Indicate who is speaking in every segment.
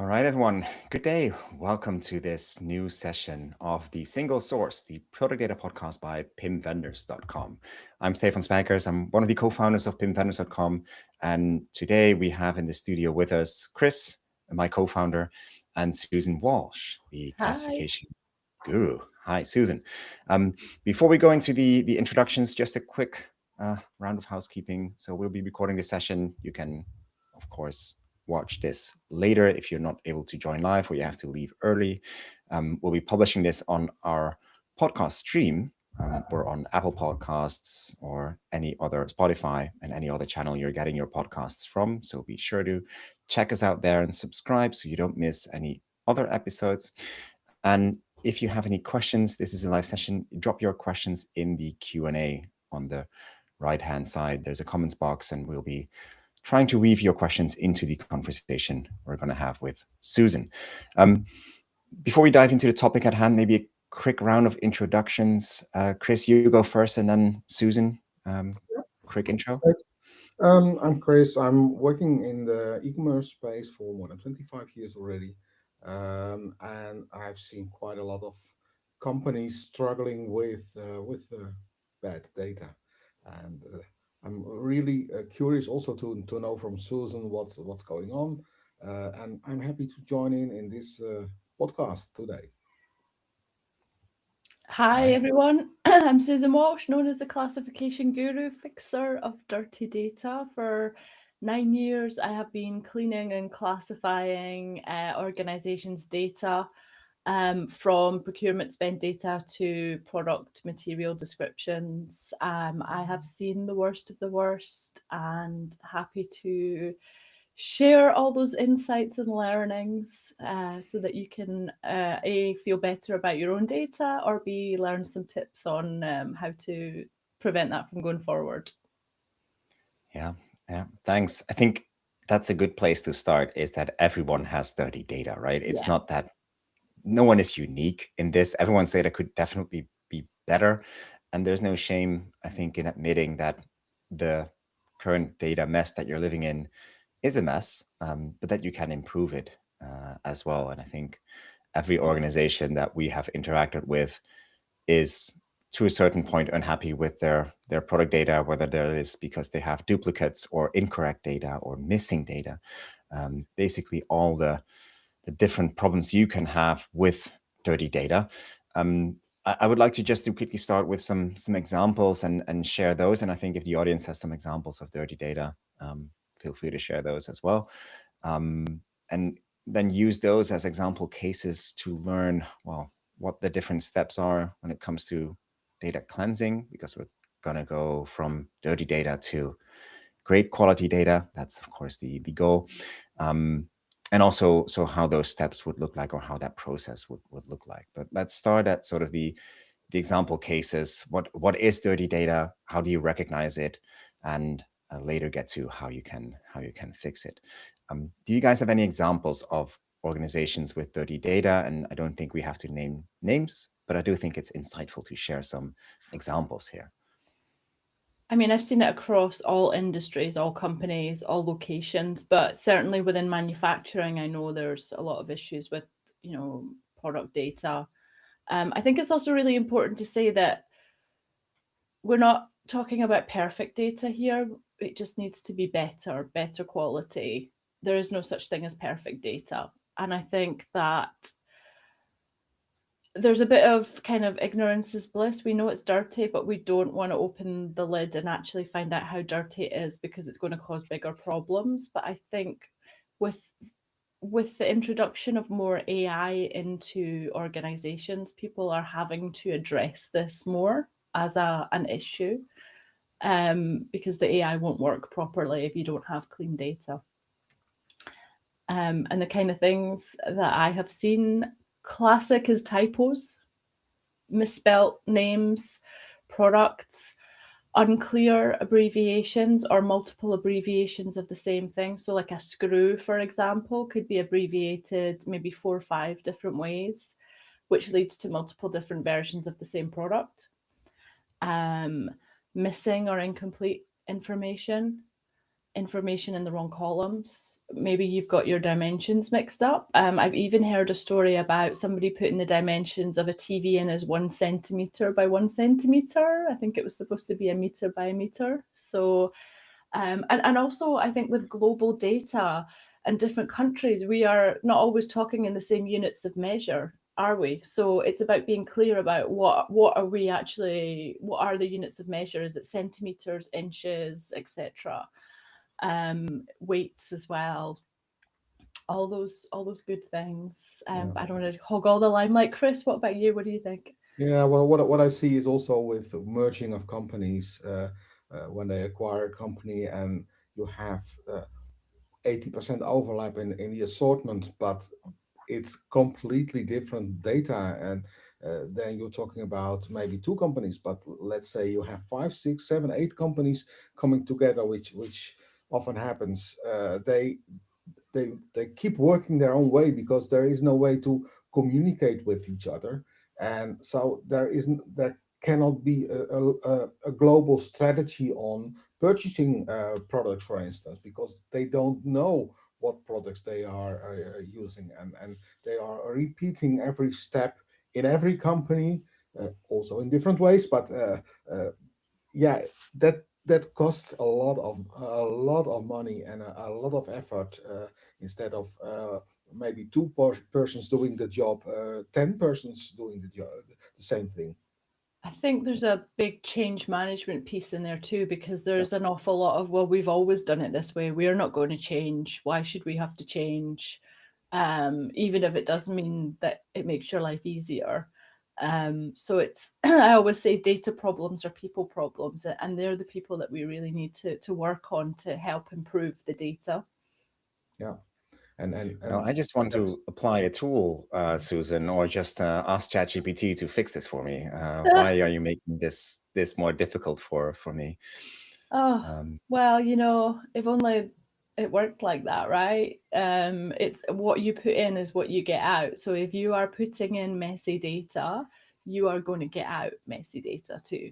Speaker 1: All right, everyone. Good day. Welcome to this new session of the Single Source, the Product Data Podcast by PIMVendors.com. I'm Stefan Spankers. I'm one of the co-founders of PIMVendors.com. And today we have in the studio with us Chris, my co-founder, and Susan Walsh, the
Speaker 2: Hi.
Speaker 1: classification guru. Hi, Susan. Before we go into the introductions, just a quick round of housekeeping. So we'll be recording this session. You can, of course, watch this later if you're not able to join live or you have to leave early. We'll be publishing this on our podcast stream. We're on Apple Podcasts or any other Spotify and any other channel you're getting your podcasts from. So be sure to check us out there and subscribe so you don't miss any other episodes. And if you have any questions, this is a live session, drop your questions in the Q&A on the right-hand side. There's a comments box and we'll be trying to weave your questions into the conversation we're going to have with Susan. Before we dive into the topic at hand, maybe a quick round of introductions. Chris, you go first, and then Susan, quick intro.
Speaker 3: I'm Chris. I'm working in the e-commerce space for more than 25 years already. And I've seen quite a lot of companies struggling with bad data. And I'm really curious also to know from Susan what's going on. And I'm happy to join in this podcast today.
Speaker 2: Hi, everyone. I'm Susan Walsh, known as the classification guru, fixer of dirty data. For 9 years, I have been cleaning and classifying organizations' data from procurement spend data to product material descriptions. I have seen the worst of the worst and happy to share all those insights and learnings so that you can A, feel better about your own data, or B, learn some tips on how to prevent that from going forward.
Speaker 1: Yeah, thanks. I think that's a good place to start, is that everyone has dirty data, right? It's not that no one is unique in this. Everyone's data could definitely be better. And there's no shame, I think, in admitting that the current data mess that you're living in is a mess, but that you can improve it as well. And I think every organization that we have interacted with is to a certain point unhappy with their product data, whether that is because they have duplicates or incorrect data or missing data. Basically all the different problems you can have with dirty data. I would like to just to quickly start with some examples and share those. And I think if the audience has some examples of dirty data, feel free to share those as well. And then use those as example cases to learn, well, what the different steps are when it comes to data cleansing, because we're going to go from dirty data to great quality data. That's, of course, the goal. And also, so how those steps would look like, or how that process would look like. But let's start at sort of the example cases. What is dirty data? How do you recognize it? And later get to how you can fix it. Do you guys have any examples of organizations with dirty data? And I don't think we have to name names, but I do think it's insightful to share some examples here.
Speaker 2: I mean, I've seen it across all industries, all companies, all locations, but certainly within manufacturing, I know there's a lot of issues with, product data. I think it's also really important to say that we're not talking about perfect data here. It just needs to be better quality. There is no such thing as perfect data. And I think that there's a bit of kind of ignorance is bliss. We know it's dirty, but we don't want to open the lid and actually find out how dirty it is, because it's going to cause bigger problems. But I think with the introduction of more AI into organizations, people are having to address this more as an issue, because the AI won't work properly if you don't have clean data. And the kind of things that I have seen, classic is typos, misspelt names, products, unclear abbreviations or multiple abbreviations of the same thing. So like a screw, for example, could be abbreviated maybe 4 or 5 different ways, which leads to multiple different versions of the same product. Missing or incomplete information. information in the wrong columns. Maybe you've got your dimensions mixed up. I've even heard a story about somebody putting the dimensions of a TV in as 1 centimeter by 1 centimeter. I think it was supposed to be a meter by a meter. So, and also I think with global data and different countries, we are not always talking in the same units of measure, are we? So it's about being clear about what are we actually, what are the units of measure? Is it centimeters, inches, etc.? Weights as well. All those good things.
Speaker 3: Yeah.
Speaker 2: But I don't want to hog all the limelight. Chris, what about you? What do you think?
Speaker 3: Yeah, well, what I see is also with the merging of companies, when they acquire a company and you have 80% overlap in the assortment, but it's completely different data. And then you're talking about maybe two companies, but let's say you have five, six, seven, eight companies coming together, which often happens. They keep working their own way because there is no way to communicate with each other, and so there cannot be a global strategy on purchasing products, for instance, because they don't know what products they are using, and they are repeating every step in every company, also in different ways, but uh, yeah, that costs a lot of money and a lot of effort, instead of maybe two persons doing the job, 10 persons doing the same thing.
Speaker 2: I think there's a big change management piece in there too, because there's an awful lot of, well, we've always done it this way. We're not going to change. Why should we have to change? Even if it does mean that it makes your life easier. So it's, I always say data problems are people problems, and they're the people that we really need to work on to help improve the data.
Speaker 3: Yeah, and and
Speaker 1: You know,
Speaker 3: and
Speaker 1: I just want to
Speaker 3: there's
Speaker 1: apply a tool, Susan, or just ask ChatGPT to fix this for me. Why are you making this more difficult for me?
Speaker 2: Oh,
Speaker 1: Um,
Speaker 2: well, if only it worked like that, right? It's what you put in is what you get out. So if you are putting in messy data, you are going to get out messy data too.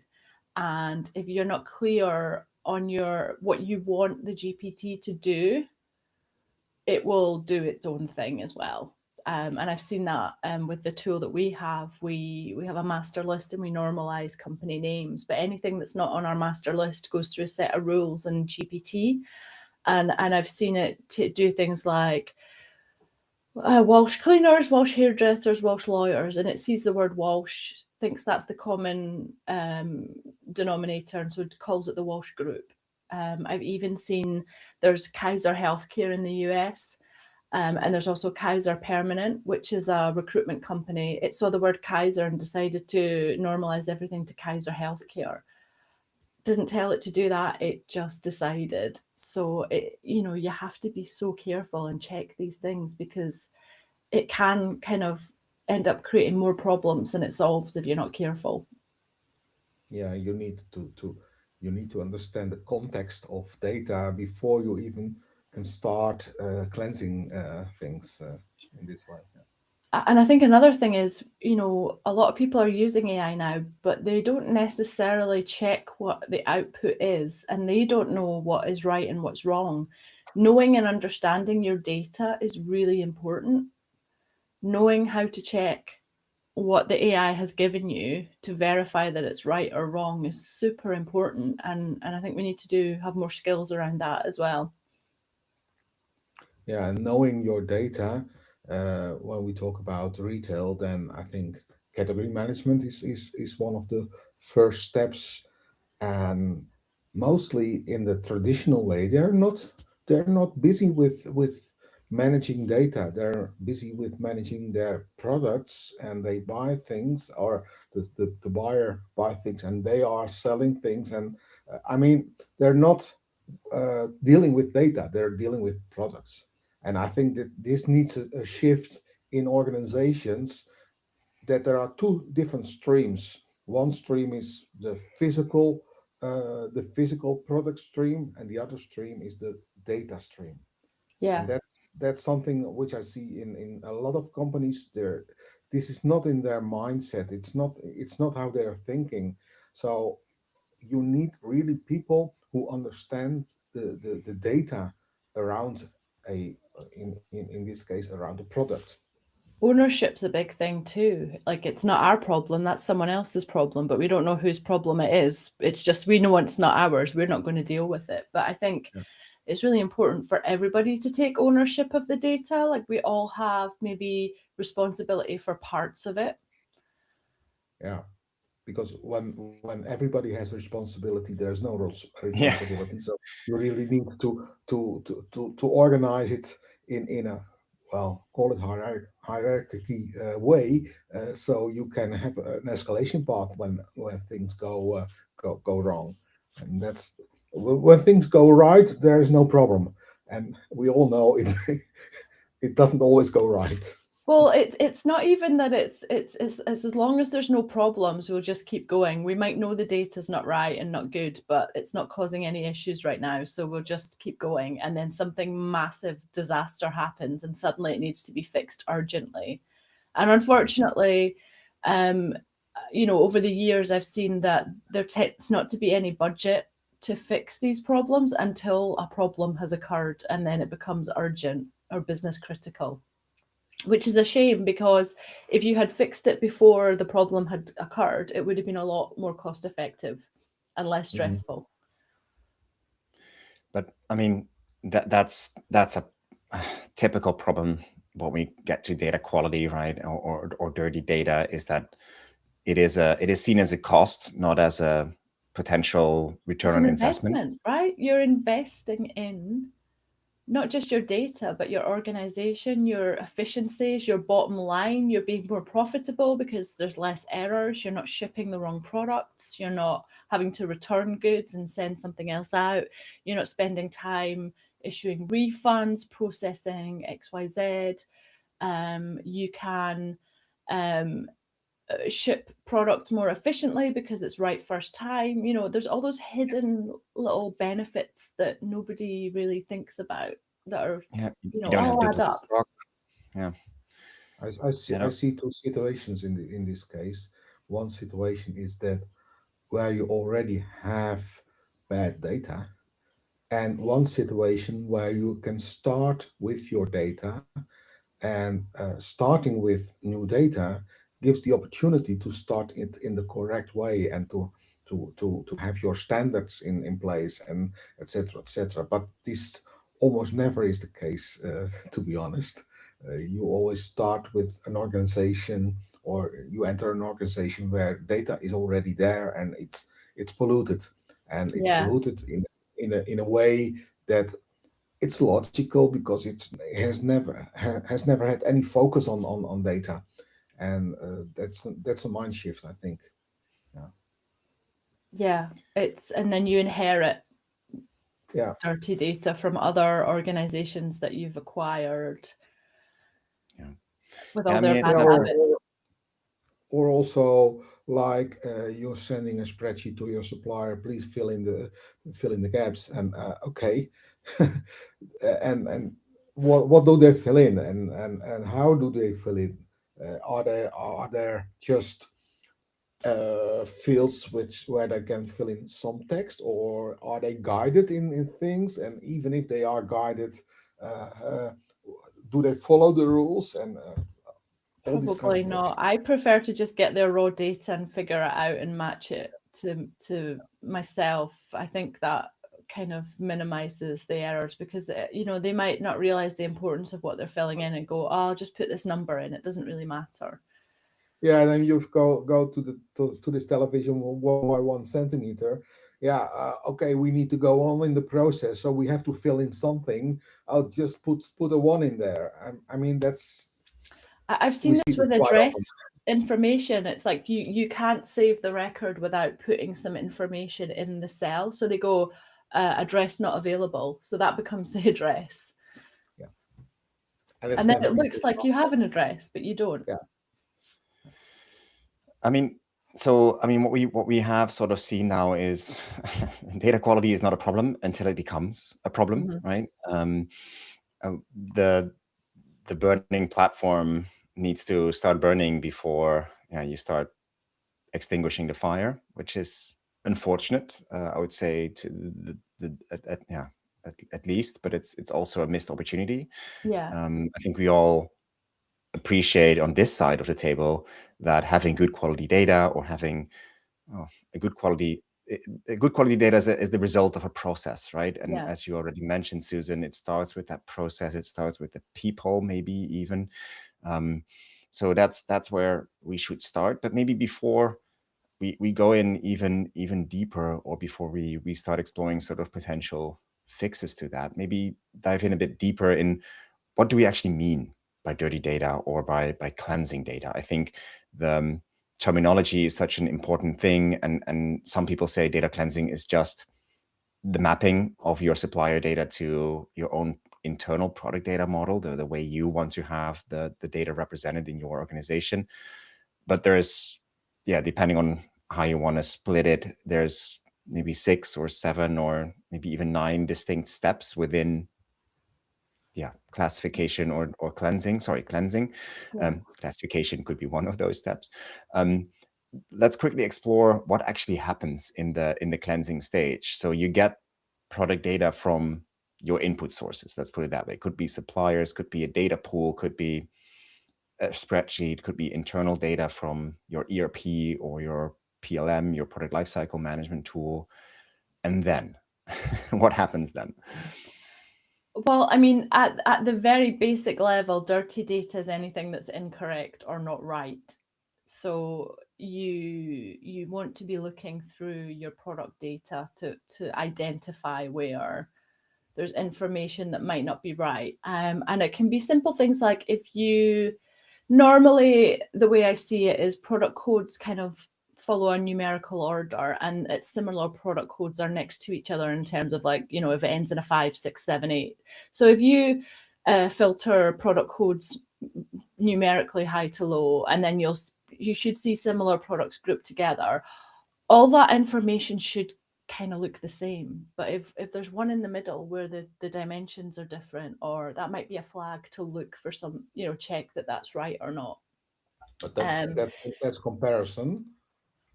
Speaker 2: And if you're not clear on your what you want the GPT to do, it will do its own thing as well. And I've seen that with the tool that we have. We have a master list and we normalize company names, but anything that's not on our master list goes through a set of rules in GPT. And I've seen it to do things like Walsh cleaners, Walsh hairdressers, Walsh lawyers, and it sees the word Walsh, thinks that's the common denominator, and so it calls it the Walsh group. I've even seen there's Kaiser Healthcare in the US, and there's also Kaiser Permanent, which is a recruitment company. It saw the word Kaiser and decided to normalize everything to Kaiser Healthcare. Doesn't tell it to do that, it just decided. So you have to be so careful and check these things, because it can kind of end up creating more problems than it solves if you're not careful.
Speaker 3: Yeah, you need to understand the context of data before you even can start cleansing things in this way. Yeah.
Speaker 2: And I think another thing is, a lot of people are using AI now, but they don't necessarily check what the output is, and they don't know what is right and what's wrong. Knowing and understanding your data is really important. Knowing how to check what the AI has given you to verify that it's right or wrong is super important, and I think we need to have more skills around that as well.
Speaker 3: Yeah, and knowing your data, when we talk about retail, then I think category management is one of the first steps. And mostly in the traditional way, they're not busy with managing data. They're busy with managing their products, and they buy things, or the buyer buy things, and they are selling things. And I mean, they're not dealing with data, they're dealing with products. And I think that this needs a shift in organizations, that there are two different streams. One stream is the physical product stream, and the other stream is the data stream.
Speaker 2: Yeah.
Speaker 3: And that's something which I see in a lot of companies. There, this is not in their mindset. It's not how they're thinking. So you need really people who understand the data around in this case around the product.
Speaker 2: Ownership's a big thing too. Like it's not our problem, that's someone else's problem, but we don't know whose problem it is. It's just we know it's not ours. We're not going to deal with it. But I think
Speaker 3: Yeah.
Speaker 2: it's really important for everybody to take ownership of the data. Like we all have maybe responsibility for parts of it.
Speaker 3: Yeah, because when everybody has responsibility, there's no
Speaker 1: Yeah.
Speaker 3: responsibility. So you really need to organize it in a, well, call it hierarchy way, so you can have an escalation path when things go wrong, and that's when things go right. There is no problem, and we all know it. It doesn't always go right.
Speaker 2: Well, it's not even that it's as long as there's no problems, we'll just keep going. We might know the data's not right and not good, but it's not causing any issues right now, so we'll just keep going. And then something massive disaster happens, and suddenly it needs to be fixed urgently. And unfortunately, um, over the years, I've seen that there tends not to be any budget to fix these problems until a problem has occurred, and then it becomes urgent or business critical, which is a shame because if you had fixed it before the problem had occurred, it would have been a lot more cost effective and less
Speaker 3: Mhm.
Speaker 2: stressful.
Speaker 1: But I mean, that's a typical problem when we get to data quality, right? Or dirty data, is that it is seen as a cost, not as a potential
Speaker 2: It's
Speaker 1: return
Speaker 2: an
Speaker 1: on investment.
Speaker 2: investment, right? You're investing in not just your data, but your organization, your efficiencies, your bottom line. You're being more profitable because there's less errors. You're not shipping the wrong products. You're not having to return goods and send something else out. You're not spending time issuing refunds, processing XYZ. You can um, ship product more efficiently because it's right first time. There's all those hidden little benefits that nobody really thinks about that are,
Speaker 1: Yeah, you don't have
Speaker 2: all add
Speaker 1: duplicate
Speaker 2: up.
Speaker 1: stock. Yeah,
Speaker 3: I
Speaker 1: you
Speaker 3: see two situations in this case. One situation is that where you already have bad data, and one situation where you can start with your data, and starting with new data gives the opportunity to start it in the correct way, and to have your standards in place, and etc etc. But this almost never is the case, to be honest. You always start with an organization, or you enter an organization where data is already there, and it's polluted, and it's
Speaker 2: Yeah.
Speaker 3: polluted in a way that it's logical, because it has never had any focus on data, and that's a mind shift, I think. Yeah,
Speaker 2: Yeah. And then you inherit
Speaker 3: yeah,
Speaker 2: dirty data from other organizations that you've acquired
Speaker 1: yeah,
Speaker 2: with
Speaker 1: yeah.
Speaker 2: all
Speaker 1: I mean,
Speaker 2: their
Speaker 1: it's
Speaker 2: bad
Speaker 3: yeah.
Speaker 1: the
Speaker 2: habits.
Speaker 3: Or also, like, you're sending a spreadsheet to your supplier, please fill in the gaps, and okay. And what do they fill in, and how do they fill in? Are there just fields where they can fill in some text, or are they guided in things? And even if they are guided, uh, uh, do they follow the rules, and all this kind
Speaker 2: Probably
Speaker 3: of
Speaker 2: not.
Speaker 3: stuff?
Speaker 2: I prefer to just get their raw data and figure it out and match it to myself. I think that kind of minimizes the errors because they might not realize the importance of what they're filling in and go, "Oh, I'll just put this number in. It doesn't really matter."
Speaker 3: Yeah, and then you go to this television 1 by 1 centimeter. Yeah, okay, we need to go on in the process, so we have to fill in something. I'll just put a one in there. I mean, that's
Speaker 2: I've
Speaker 3: we
Speaker 2: seen
Speaker 3: see
Speaker 2: this
Speaker 3: this
Speaker 2: with
Speaker 3: quite
Speaker 2: address
Speaker 3: often.
Speaker 2: information. It's like you can't save the record without putting some information in the cell. So they go, address not available. So that becomes the address.
Speaker 3: Yeah, and it's
Speaker 2: And then
Speaker 3: never
Speaker 2: it
Speaker 3: been
Speaker 2: looks
Speaker 3: filled
Speaker 2: like
Speaker 3: up.
Speaker 2: you have an address, but you don't.
Speaker 3: Yeah,
Speaker 1: I mean, so I mean, what we have sort of seen now is data quality is not a problem until it becomes a problem,
Speaker 2: Mhm.
Speaker 1: right? Uh, the the burning platform needs to start burning before you start extinguishing the fire, which is unfortunate, I would say, to at least, but it's also a missed opportunity.
Speaker 2: Yeah.
Speaker 1: I think we all appreciate on this side of the table that having good quality data or having a good quality data is the result of a process, right? And
Speaker 2: Yeah.
Speaker 1: as you already mentioned, Susan, it starts with that process. It starts with the people, maybe even. So that's where we should start. But maybe before we go in even deeper, or before we start exploring sort of potential fixes to that, maybe dive in a bit deeper in what do we actually mean by dirty data or by cleansing data. I think the terminology is such an important thing, and some people say data cleansing is just the mapping of your supplier data to your own internal product data model, the way you want to have the data represented in your organization. But there's, depending on how you want to split it, there's maybe 6 or 7 or maybe even 9 distinct steps within classification or cleansing. Cleansing.
Speaker 2: Yeah.
Speaker 1: Classification could be one of those steps. Let's quickly explore what actually happens in the cleansing stage. So you get product data from your input sources. Let's put it that way. Could be suppliers, could be a data pool, could be a spreadsheet, could be internal data from your ERP or your PLM, your product lifecycle management tool. And then what happens then?
Speaker 2: Well, I mean, at the very basic level, dirty data is anything that's incorrect or not right. So you want to be looking through your product data to identify where there's information that might not be right. And it can be simple things like, if you normally, the way I see it is product codes kind of follow a numerical order, and it's similar product codes are next to each other in terms of, like, if it ends in a 5, 6, 7, 8. So if you filter product codes numerically high to low, and then you should see similar products grouped together, all that information should kind of look the same. But if there's one in the middle where the dimensions are different, or that might be a flag to look for some, check that that's right or not.
Speaker 3: But that's comparison.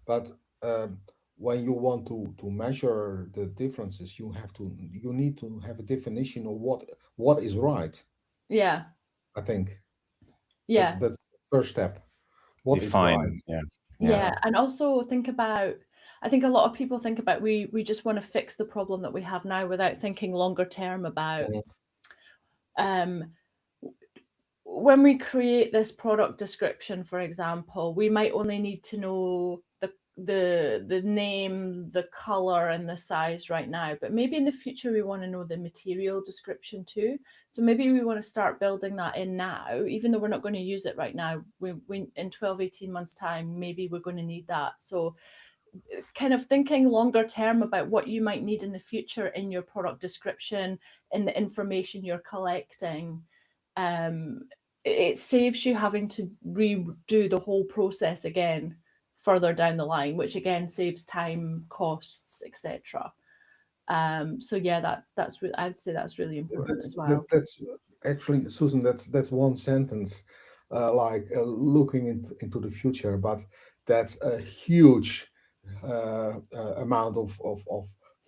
Speaker 3: But when you want to measure the differences, you need to have a definition of what is right.
Speaker 2: Yeah.
Speaker 3: I think that's
Speaker 2: Yeah.
Speaker 3: the first step. What is right?
Speaker 1: Define. Yeah.
Speaker 2: Yeah. And also think about, I think a lot of people think about, we just want to fix the problem that we have now without thinking longer term about
Speaker 3: Mhm.
Speaker 2: um when we create this product description, for example, we might only need to know the name, the color, and the size right now. But maybe in the future we want to know the material description too. So maybe we want to start building that in now, even though we're not going to use it right now. We in 12, 18 months time, maybe we're going to need that. So kind of thinking longer term about what you might need in the future in your product description, in the information you're collecting. It saves you having to redo the whole process again further down the line, which again saves time, costs, etc. So yeah, I would say that's really important as well.
Speaker 3: That's actually, Susan. That's one sentence, looking into the future, but that's a huge amount of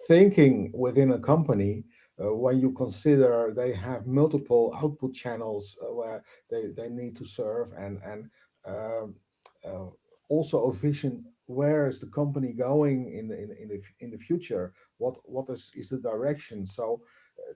Speaker 3: thinking within a company. When you consider they have multiple output channels where they need to serve, and um, uh, also a vision, where is the company going in the future, what is the direction. So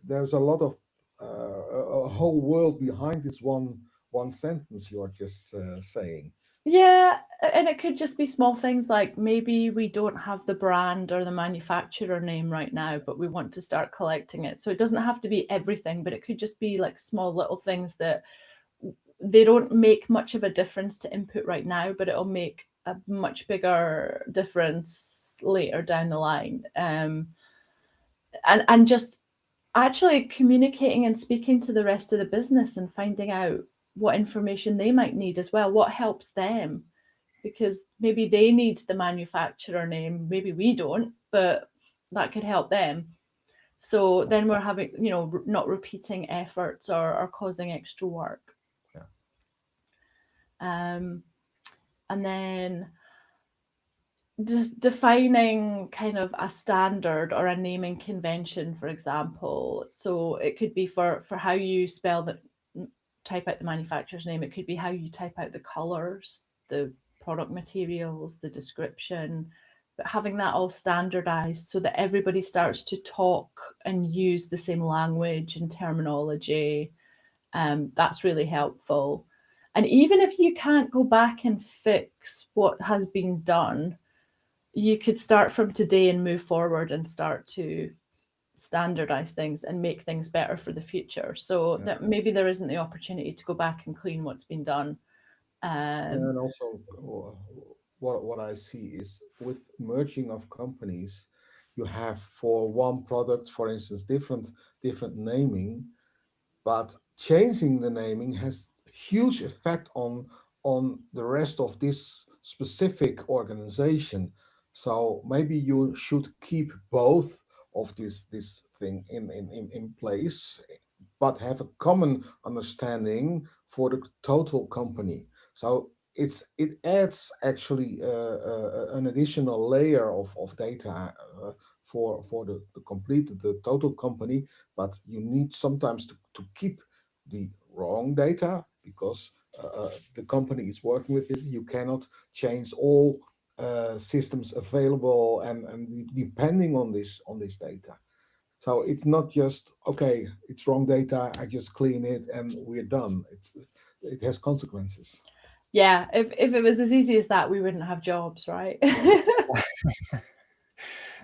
Speaker 3: there's a lot of a whole world behind this one sentence you are just saying.
Speaker 2: Yeah, and it could just be small things like, maybe we don't have the brand or the manufacturer name right now, but we want to start collecting it. So it doesn't have to be everything, but it could just be like small little things that they don't make much of a difference to input right now, but it'll make a much bigger difference later down the line. And just actually communicating and speaking to the rest of the business and finding out what information they might need as well, what helps them, because maybe they need the manufacturer name, maybe we don't, but that could help them. So then we're having, not repeating efforts or causing extra work.
Speaker 3: Yeah.
Speaker 2: And then just defining kind of a standard or a naming convention, for example. So it could be for how you spell the type out the manufacturer's name. It could be how you type out the colors, the product materials, the description, but having that all standardized so that everybody starts to talk and use the same language and terminology. That's really helpful. And even if you can't go back and fix what has been done, you could start from today and move forward and start to standardize things and make things better for the future, so
Speaker 3: Yeah.
Speaker 2: that maybe there isn't the opportunity to go back and clean what's been done.
Speaker 3: Yeah,
Speaker 2: um
Speaker 3: and also what I see is with merging of companies, you have for one product, for instance, different naming, but changing the naming has huge effect on the rest of this specific organization. So maybe you should keep both of this thing in place, but have a common understanding for the total company. So it adds actually an additional layer of data for the complete the total company, but you need sometimes to keep the wrong data because the company is working with it. You cannot change all systems available and depending on this data. So it's not just okay, it's wrong data, I just clean it and we're done. It has consequences.
Speaker 2: yeah, if it was as easy as that, we wouldn't have jobs, right?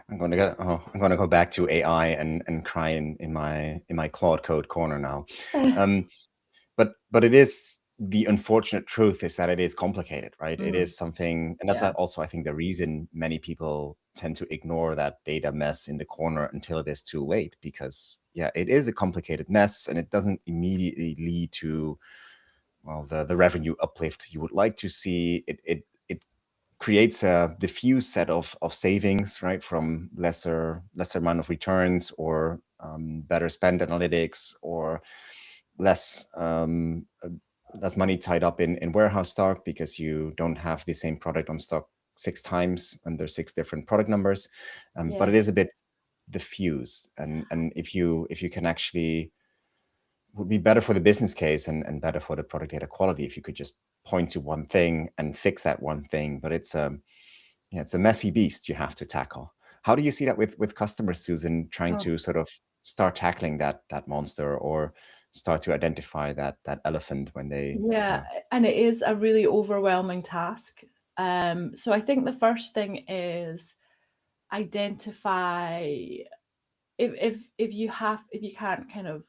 Speaker 1: I'm going to go back to AI and cry in my Claude Code corner now. But it is, the unfortunate truth is that it is complicated, right? It
Speaker 2: Mm,
Speaker 1: is something, and that's
Speaker 2: yeah,
Speaker 1: also, I think, the reason many people tend to ignore that data mess in the corner until it is too late, because yeah, it is a complicated mess and it doesn't immediately lead to, well, the revenue uplift you would like to see. It creates a diffuse set of savings, right, from lesser amount of returns, or better spend analytics, or less less money tied up in warehouse stock because you don't have the same product on stock 6 times under 6 different product numbers. But it is a
Speaker 2: yes,
Speaker 1: bit diffused, and if you can actually, would be better for the business case and better for the product data quality if you could just point to one thing and fix that one thing. But it's yeah, it's a messy beast you have to tackle. How do you see that with customers, Susan, trying
Speaker 2: oh
Speaker 1: to sort of start tackling that monster, or start to identify that elephant when they,
Speaker 2: yeah,
Speaker 1: yeah.
Speaker 2: and it is a really overwhelming task. So I think the first thing is identify, if you can't kind of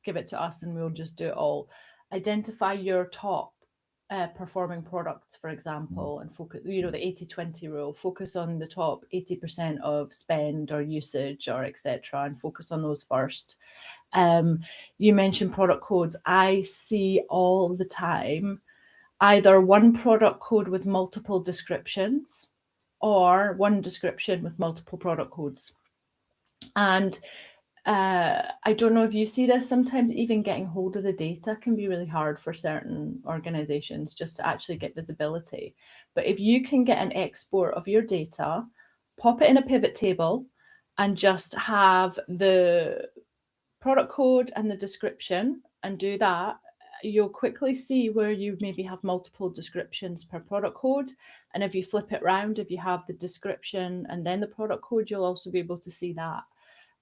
Speaker 2: give it to us and we'll just do it all. Identify your top performing products, for
Speaker 3: Mm,
Speaker 2: example, and focus, the
Speaker 3: mm,
Speaker 2: 80/20 rule, focus on the top 80% of spend or usage or etc. and focus on those first. Um, you mentioned product codes. I see all the time either one product code with multiple descriptions or one description with multiple product codes. And I don't know if you see this. Sometimes even getting hold of the data can be really hard for certain organizations just to actually get visibility. But if you can get an export of your data, pop it in a pivot table, and just have the product code and the description and do that, you'll quickly see where you maybe have multiple descriptions per product code. And if you flip it around, if you have the description and then the product code, you'll also be able to see that.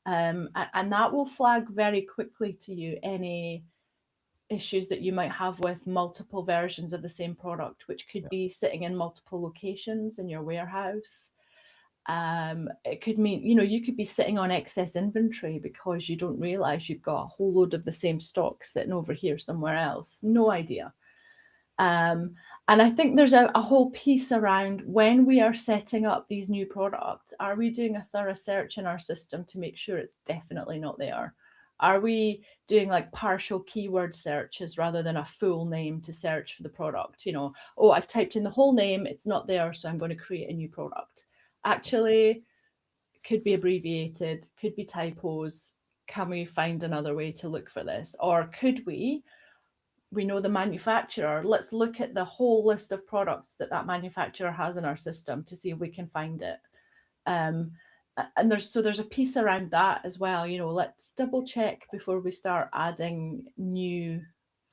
Speaker 2: And that will flag very quickly to you any issues that you might have with multiple versions of the same product, which could
Speaker 3: yeah,
Speaker 2: be sitting in multiple locations in your warehouse. It could mean, you could be sitting on excess inventory because you don't realize you've got a whole load of the same stock sitting over here somewhere else. No idea. Um, and I think there's a whole piece around when we are setting up these new products, are we doing a thorough search in our system to make sure it's definitely not there? Are we doing like partial keyword searches rather than a full name to search for the product? Oh, I've typed in the whole name, it's not there, so I'm going to create a new product. Actually, could be abbreviated, could be typos. Can we find another way to look for this? Or could we we know the manufacturer. Let's look at the whole list of products that that manufacturer has in our system to see if we can find it. And there's a piece around that as well. You know, let's double check before we start adding new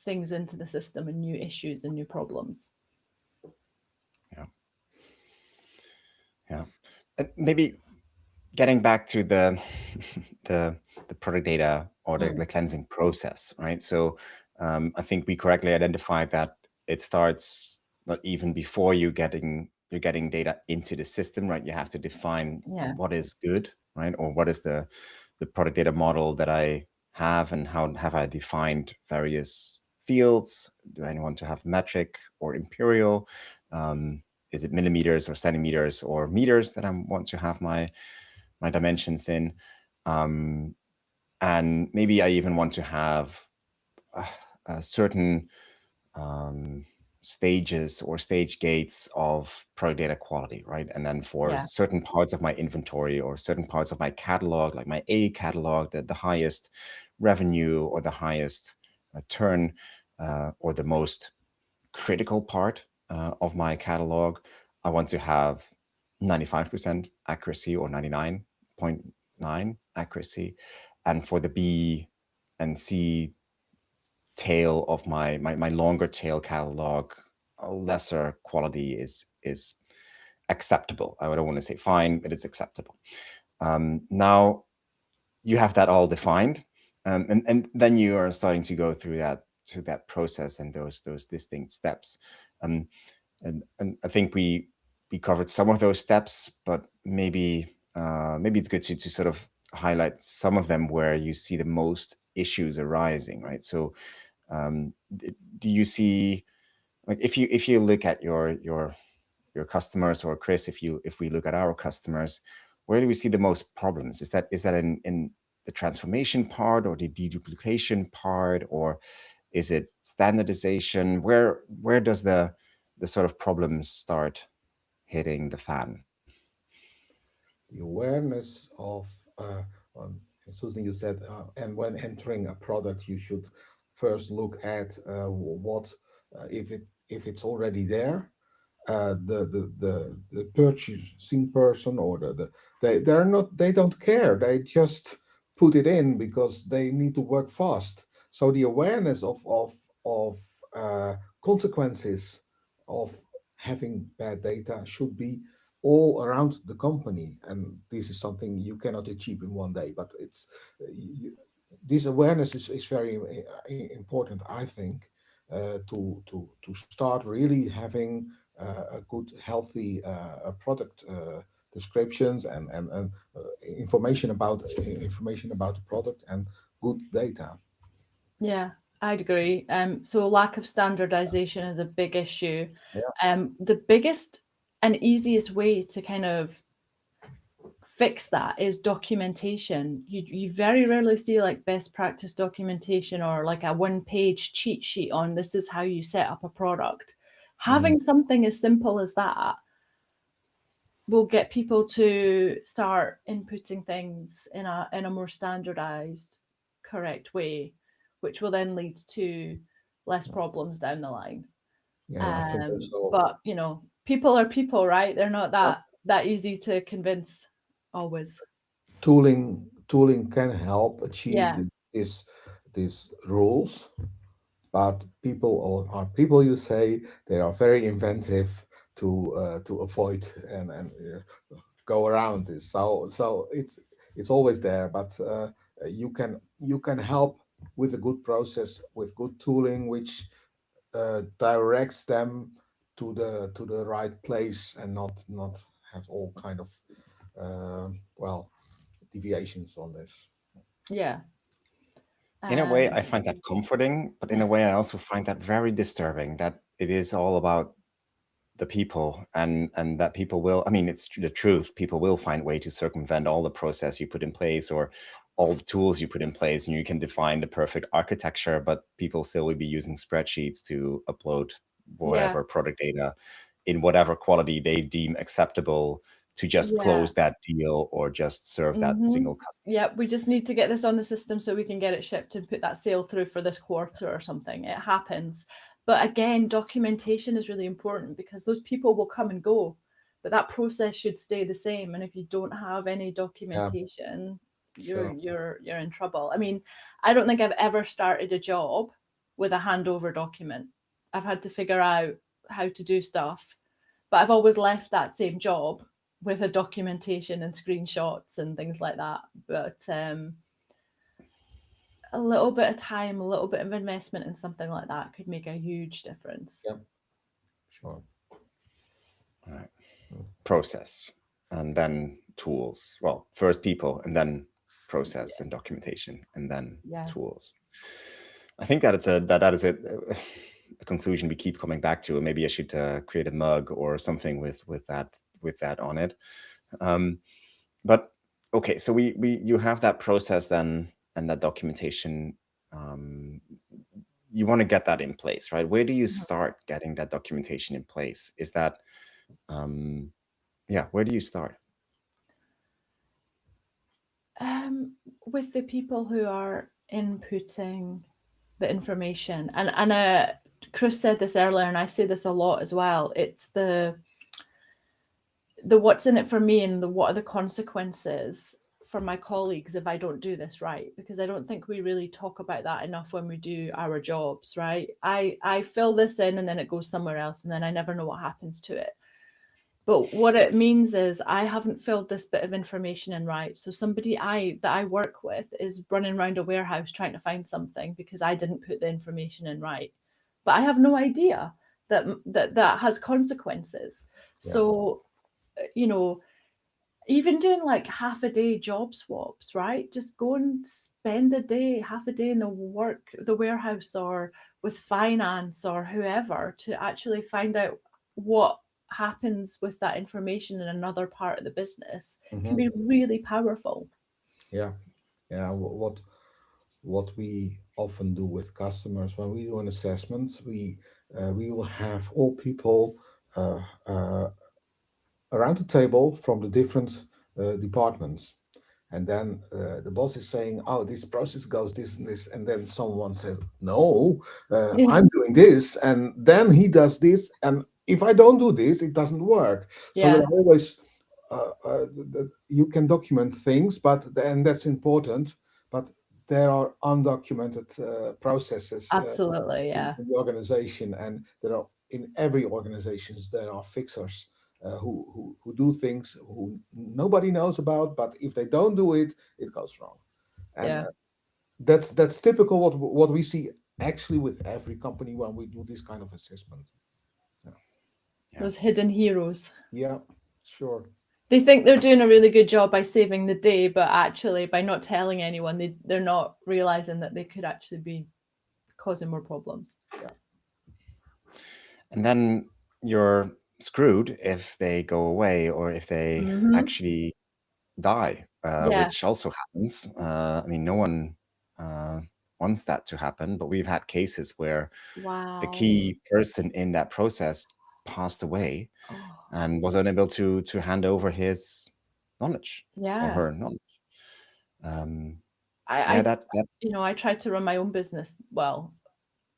Speaker 2: things into the system and new issues and new problems.
Speaker 1: Yeah. Yeah. Maybe getting back to the the product data or the cleansing process, right? So I think we correctly identified that it starts not even before you're getting data into the system, right? You have to define what is good, right? Or what is the product data model that I have, and how have I defined various fields? Do I want to have metric or imperial? Is it millimeters or centimeters or meters that I want to have my dimensions in? And maybe I even want to have certain stages or stage gates of product data quality, right? And then for certain parts of my inventory or certain parts of my catalog, like my A catalog, the highest revenue or the highest turn or the most critical part of my catalog, I want to have 95% accuracy or 99.9 accuracy. And for the B and C tail of my longer tail catalog, a lesser quality is acceptable. I don't want to say fine, but it's acceptable. Now you have that all defined, and then you are starting to go through that process and those distinct steps. And I think we covered some of those steps, but maybe it's good to sort of highlight some of them where you see the most issues arising, right? So do you see, like, if you look at your customers, or Chris, if we look at our customers, where do we see the most problems? Is that in the transformation part or the deduplication part, or is it standardization? Where does the sort of problems start hitting the fan?
Speaker 3: The awareness of Susan, you said, and when entering a product, you should first look at what if it's already there. The purchasing person or they don't care. They just put it in because they need to work fast. So the awareness of consequences of having bad data should be all around the company, and this is something you cannot achieve in one day, but it's this awareness is very important, I think, to start really having a good healthy product descriptions and information about the product and good data.
Speaker 2: Yeah, I'd agree. So lack of standardization is a big issue. The biggest and easiest way to kind of fix that is documentation. You very rarely see like best practice documentation or like a one-page cheat sheet on this is how you set up a product. Having something as simple as that will get people to start inputting things in a more standardized, correct way, which will then lead to less problems down the line.
Speaker 3: I think also.
Speaker 2: But you know, people are people, right? They're not that easy to convince always.
Speaker 3: Tooling can help achieve these rules, but people are people, you say, they are very inventive to avoid and go around this. So it's always there, but you can help with a good process, with good tooling, which directs them to the right place and not have all kind of deviations on this.
Speaker 2: Yeah.
Speaker 1: In a way, I find that comforting, but in a way, I also find that very disturbing, that it is all about the people, and that people will, I mean, it's the truth, people will find a way to circumvent all the process you put in place or all the tools you put in place, and you can define the perfect architecture, but people still will be using spreadsheets to upload whatever product data in whatever quality they deem acceptable to just
Speaker 2: Yeah.
Speaker 1: close that deal or just serve that single customer.
Speaker 2: Yeah, we just need to get this on the system so we can get it shipped and put that sale through for this quarter or something. It happens. But again, documentation is really important because those people will come and go, but that process should stay the same. And if you don't have any
Speaker 3: Yeah,
Speaker 2: documentation,
Speaker 3: sure.
Speaker 2: you're in trouble. I mean, I don't think I've ever started a job with a handover document. I've had to figure out how to do stuff, but I've always left that same job with a documentation and screenshots and things like that. But a little bit of time, a little bit of investment in something like that could make a huge difference.
Speaker 3: Yeah, sure.
Speaker 1: All right. Process and then tools. Well, first people and then process and documentation and then
Speaker 2: Yeah.
Speaker 1: tools. I think that that is a conclusion we keep coming back to. Maybe I should create a mug or something with that on it. But okay, so you have that process then and that documentation. You want to get that in place, right? Where do you start getting that documentation in place? Is that yeah, where do you start?
Speaker 2: With the people who are inputting the information, and Chris said this earlier, and I say this a lot as well. It's the what's in it for me and the what are the consequences for my colleagues if I don't do this right, because I don't think we really talk about that enough when we do our jobs, right? I fill this in and then it goes somewhere else and then I never know what happens to it. But what it means is I haven't filled this bit of information in right. So somebody that I work with is running around a warehouse trying to find something because I didn't put the information in right. But I have no idea that has consequences.
Speaker 3: Yeah.
Speaker 2: So, you know, even doing like half a day job swaps, right? Just go and spend a day, half a day in the warehouse or with finance or whoever to actually find out what happens with that information in another part of the business can be really powerful.
Speaker 3: Yeah, yeah. What we often do with customers when we do an assessment, we will have all people uh, uh, around the table from the different departments. And then the boss is saying, "Oh, this process goes this and this," and then someone says, "No, I'm doing this," and then he does this, and if I don't do this, it doesn't work. So there
Speaker 2: Yeah,
Speaker 3: are always you can document things, but and that's important. But there are undocumented processes
Speaker 2: absolutely. Yeah,
Speaker 3: in the organization, and there are in every organizations there are fixers who do things who nobody knows about, but if they don't do it, it goes wrong. And
Speaker 2: yeah.
Speaker 3: that's typical what we see actually with every company when we do this kind of assessment. Yeah,
Speaker 1: Yeah.
Speaker 2: Those hidden heroes.
Speaker 3: yeah, sure.
Speaker 2: They think they're doing a really good job by saving the day, but actually, by not telling anyone, they're not realizing that they could actually be causing more problems.
Speaker 3: Yeah,
Speaker 1: And then you're screwed if they go away or if they actually die,
Speaker 2: Yeah.
Speaker 1: which also happens. I mean, no one wants that to happen, but we've had cases where the
Speaker 2: Wow.
Speaker 1: key person in that process passed away
Speaker 2: Oh,
Speaker 1: and was unable to hand over his knowledge or
Speaker 2: yeah.
Speaker 1: her knowledge.
Speaker 2: I,
Speaker 1: Yeah,
Speaker 2: I,
Speaker 1: that
Speaker 2: I try to run my own business well